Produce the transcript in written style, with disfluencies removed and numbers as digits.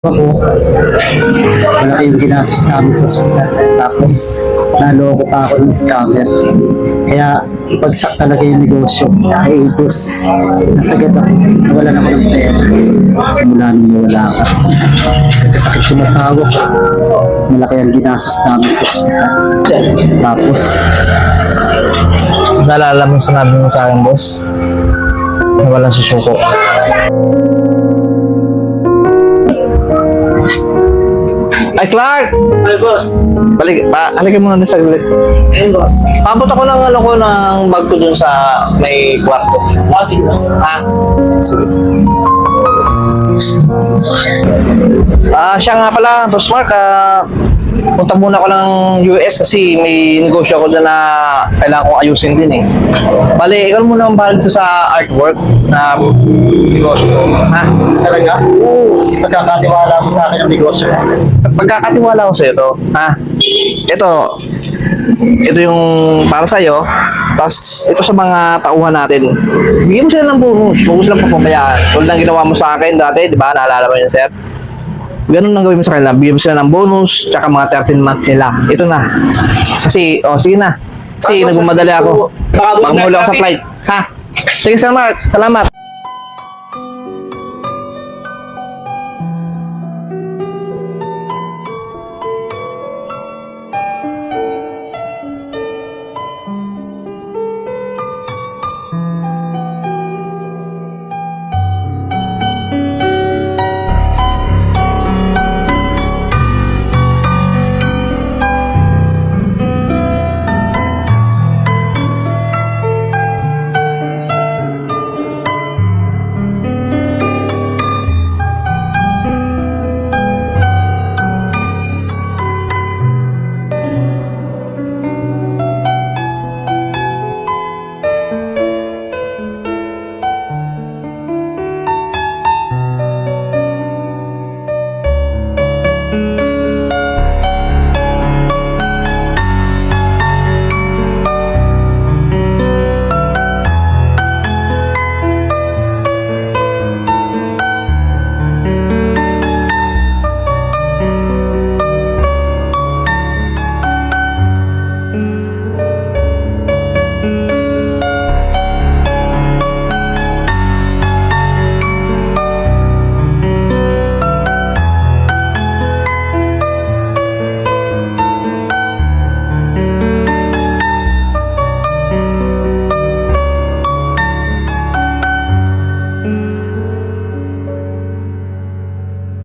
Ako, malaki yung ginastos namin sa sulat. Tapos, naloko pa ako ng scammer. Kaya, bagsak talaga yung negosyo. Ay, boss, nasagad ako. Nawalan ako ng pera. Simula nung nawala ka. Nagkasakit yung asawa ko. Malaki ang ginastos namin sa sulat. Tapos, Naalala mo sinabi mo sa akin, boss? Nawalan si Suko. Ay, Clark! ay, boss. Halika muna sa saglit. Ayun, boss. Pabot ako ng ko ng bag ko dun sa may kwarto. Sige, boss. Ha? Sige. Siya nga pala, Boss Mark, punta muna ako ng US kasi may negosyo ako doon na kailangan kong ayusin din eh. Bale, ikaw muna ang bahal dito sa artwork na negosyo ko. Ha? Talaga? Oo. Pagkakatiwala mo sa akin ang negosyo. Pagkakatiwala ko sa ito, ha? Ito yung para sa'yo, tapos ito sa mga tauhan natin. Bigyan mo sila ng bonus, huwag mo silang papabayaan. Tulad ng ginawa mo sa akin dati, di ba? Naalala mo yun, sir? Ganun lang gawin mo sa kanila. Bigyan mo sila ng bonus, tsaka mga 13 months nila. Ito na. Kasi, sige na. Kasi nagmamadali ako. Baka mahuli ako sa flight. Ha? Sige, Sir Mark. Salamat.